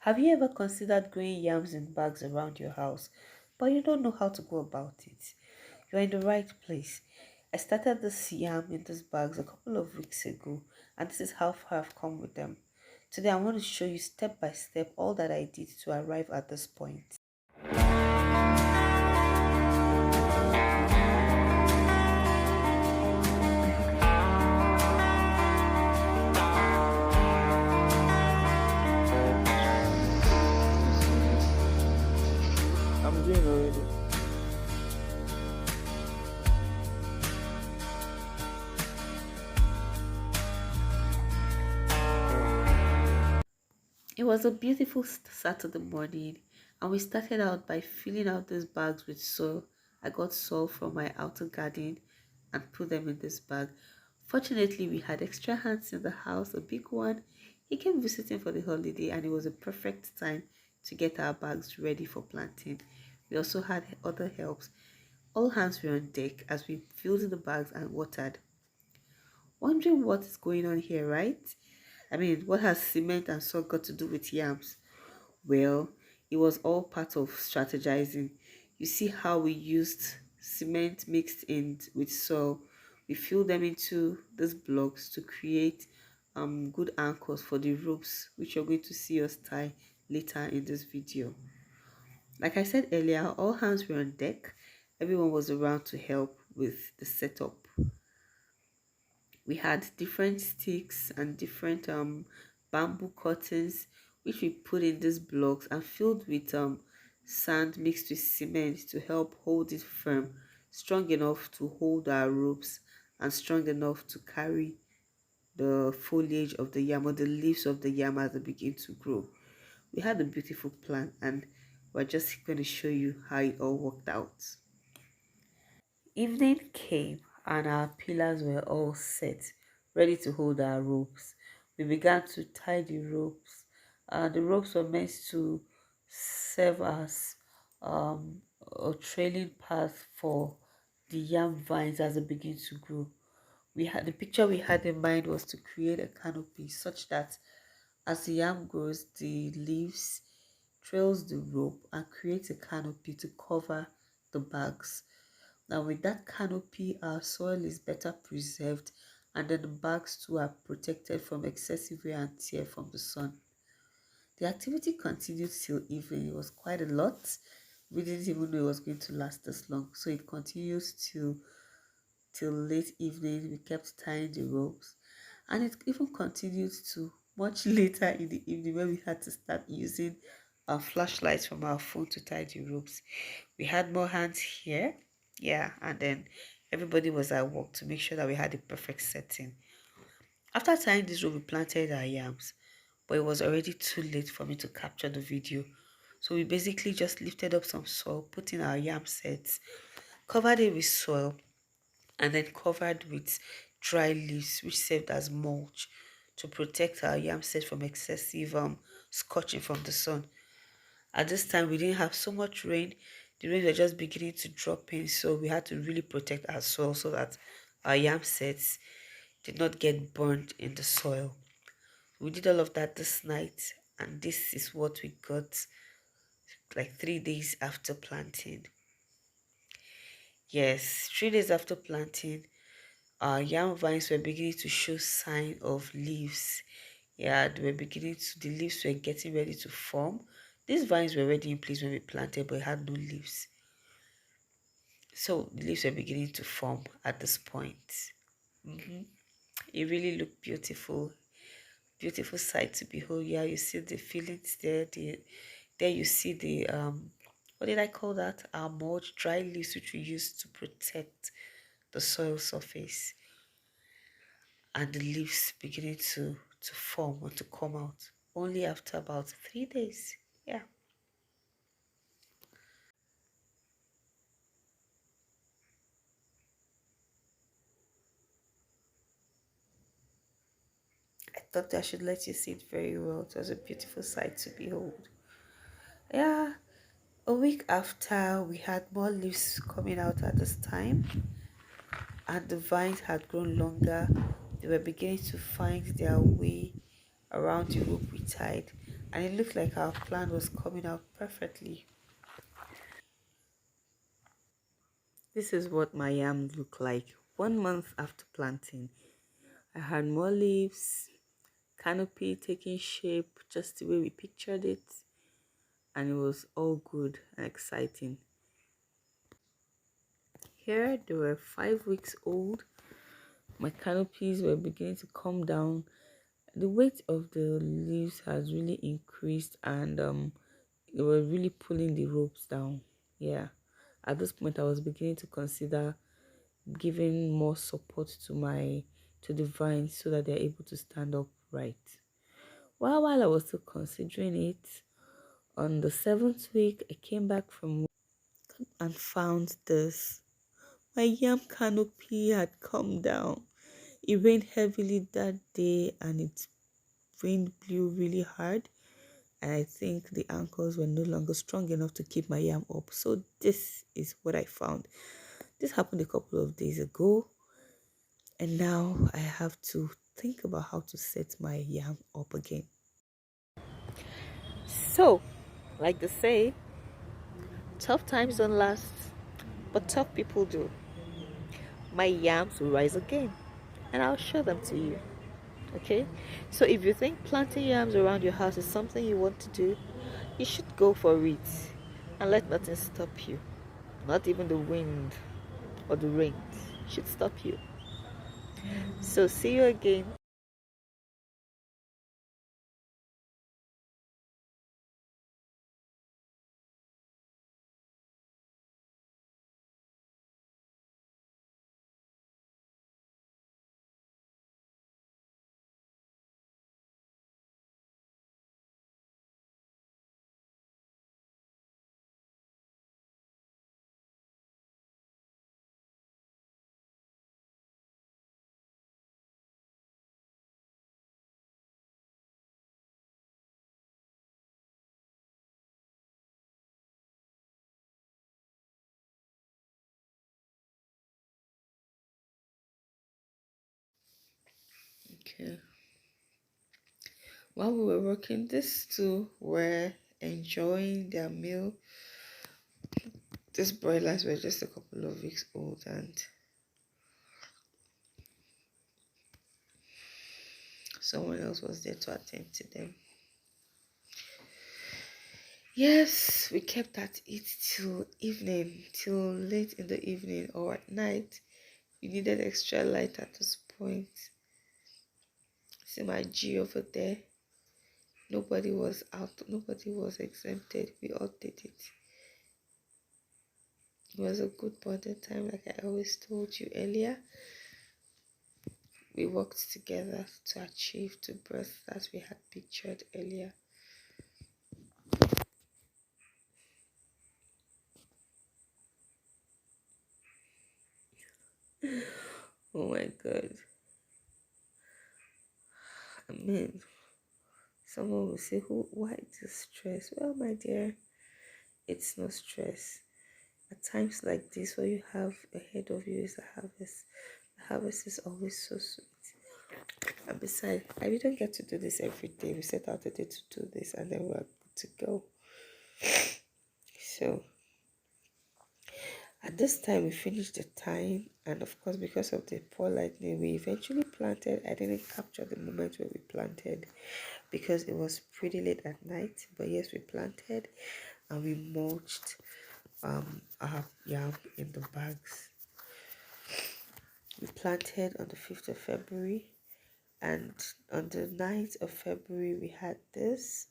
Have you ever considered growing yams in bags around your house, but you don't know how to go about it? You're in the right place. I started this yam in these bags a couple of weeks ago, and this is how far I've come with them. Today, I want to show you step by step all that I did to arrive at this point. I'm doing already. It was a beautiful Saturday morning, and we started out by filling out these bags with soil. I got soil from my outer garden and put them in this bag. Fortunately, we had extra hands in the house, a big one. He came visiting for the holiday, and it was a perfect time to get our bags ready for planting. We also had other helps. All hands were on deck as we filled in the bags and watered. Wondering what is going on here, right? I mean, what has cement and salt got to do with yams? Well, it was all part of strategizing. You see how we used cement mixed in with soil. We filled them into these blocks to create good anchors for the ropes, which you're going to see us tie later in this video. Like I said earlier, all hands were on deck. Everyone was around to help with the setup. We had different sticks and different bamboo cuttings which we put in these blocks and filled with sand mixed with cement to help hold it firm, strong enough to hold our ropes and strong enough to carry the foliage of the yam or the leaves of the yam as they begin to grow. We had a beautiful plan, and we're just going to show you how it all worked out. Evening came and our pillars were all set, ready to hold our ropes. We began to tie the ropes. The ropes were meant to serve as a trailing path for the yam vines as they begin to grow. We had the picture we had in mind was to create a canopy such that as the yam grows, the leaves trails the rope and creates a canopy to cover the bags. Now with that canopy, our soil is better preserved and then the bags too are protected from excessive wear and tear from the sun. The activity continued till evening. It was quite a lot. We didn't even know it was going to last this long. So it continues till late evening. We kept tying the ropes. And it even continued to much later in the evening when we had to start using our flashlights from our phone to tie the ropes. We had more hands here, yeah, and then everybody was at work to make sure that we had the perfect setting. After tying this rope, we planted our yams, but it was already too late for me to capture the video. So we basically just lifted up some soil, put in our yam sets, covered it with soil, and then covered with dry leaves which served as mulch to protect our yam set from excessive scorching from the sun. At this time, we didn't have so much rain. The rain was just beginning to drop in, so we had to really protect our soil so that our yam sets did not get burned in the soil. We did all of that this night, and this is what we got like 3 days after planting. Yes, 3 days after planting, our yam vines were beginning to show sign of leaves. Yeah, they were beginning to, the leaves were getting ready to form. These vines were already in place when we planted, but it had no leaves. So the leaves were beginning to form at this point. It really looked beautiful, beautiful sight to behold. Yeah, you see the fillings there. There you see the what did I call that? Our mulch, dry leaves which we use to protect the soil surface, and the leaves beginning to form or to come out only after about 3 days. Yeah. I thought I should let you see it very well. It was a beautiful sight to behold. Yeah, a week after, we had more leaves coming out at this time, and the vines had grown longer. They were beginning to find their way around the rope we tied, and it looked like our plan was coming out perfectly. This is what my yam looked like 1 month after planting. I had more leaves, canopy taking shape just the way we pictured it, and it was all good and exciting. Here they were 5 weeks old. My canopies were beginning to come down. The weight of the leaves has really increased, and they were really pulling the ropes down. Yeah, at this point I was beginning to consider giving more support to the vines so that they're able to stand upright. While I was still considering it, on the 7th week I came back from work and found this. My yam canopy had come down. It rained heavily that day, and it wind blew really hard, and I think the anchors were no longer strong enough to keep my yam up. So this is what I found. This happened a couple of days ago, and now I have to think about how to set my yam up again. So, like they say, tough times don't last, but tough people do. My yams will rise again, and I'll show them to you. Okay? So if you think planting yams around your house is something you want to do, you should go for it and let nothing stop you. Not even the wind or the rain should stop you. So see you again. Okay. While we were working, these two were enjoying their meal. These broilers were just a couple of weeks old, and someone else was there to attend to them. Yes, we kept at it till evening, till late in the evening or at night. We needed extra light at this point. See my G over there. Nobody was out, nobody was exempted. We all did it. It was a good bonding time, like I always told you earlier. We worked together to achieve the birth that we had pictured earlier. Oh my god. I mean, someone will say, why this stress? Well, my dear, it's no stress. At times like this, what you have ahead of you is a harvest. The harvest is always so sweet. And besides, we don't get to do this every day. We set out a day to do this, and then we're good to go. So at this time, we finished the time, and of course, because of the poor lightning, we eventually planted. I didn't capture the moment where we planted because it was pretty late at night. But yes, we planted, and we mulched our yam in the bags. We planted on the 5th of February, and on the 9th of February we had this.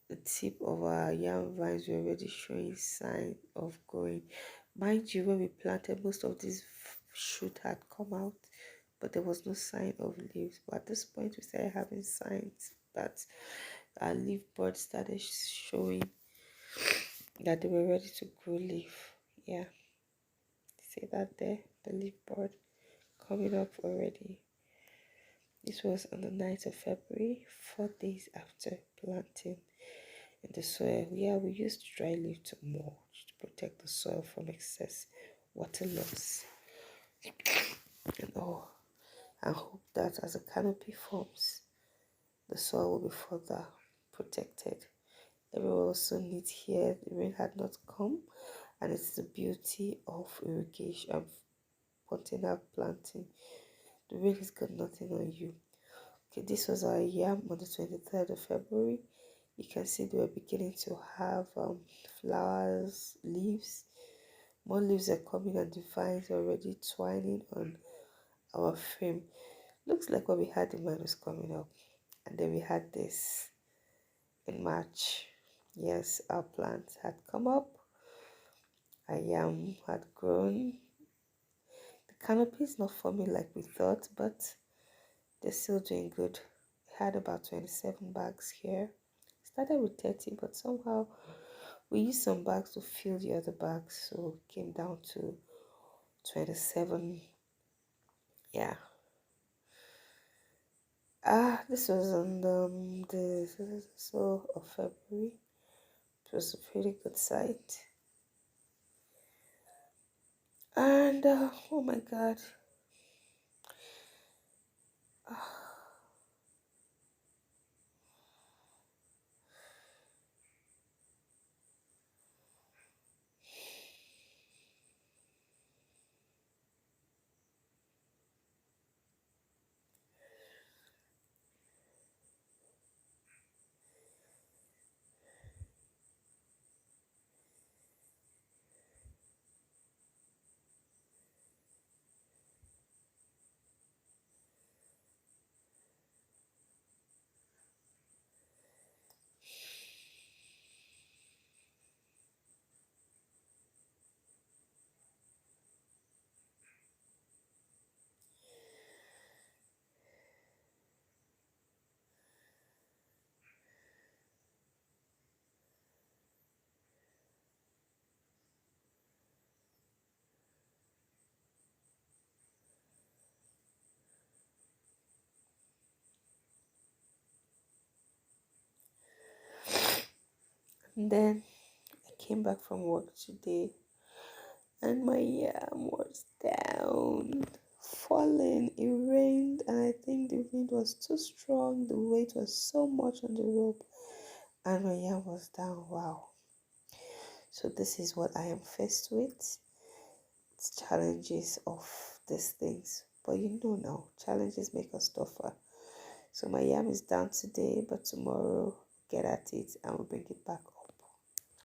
The tip of our yam vines were already showing signs of growing. Mind you, when we planted, most of these shoot had come out, but there was no sign of leaves. But at this point, we started having signs that our leaf buds started showing that they were ready to grow leaf. Yeah, see that there, the leaf bud coming up already. This was on the 9th of February, 4 days after planting in the soil. Yeah, we used dry leaf to mulch to protect the soil from excess water loss. And I hope that as a canopy forms, the soil will be further protected. Everywhere also neat here. The rain had not come, and it's the beauty of irrigation of container planting. The rain has got nothing on you. Okay, this was our yam on the 23rd of February. You can see they were beginning to have flowers, leaves. More leaves are coming and the vines are already twining on our frame. Looks like what we had in mind was coming up. And then we had this in March. Yes, our plants had come up. Our yam had grown. The canopy is not forming like we thought, but they're still doing good. We had about 27 bags here. Started with 30, but somehow we used some bags to fill the other bags, so it came down to 27. Yeah. This was on the so of February. It was a pretty good sight. And oh my god. And then I came back from work today and my yam was down, falling. It rained, and I think the wind was too strong. The weight was so much on the rope, and my yam was down. Wow. So, this is what I am faced with. It's challenges of these things. But you know now, challenges make us tougher. So, my yam is down today, but tomorrow, get at it and we'll bring it back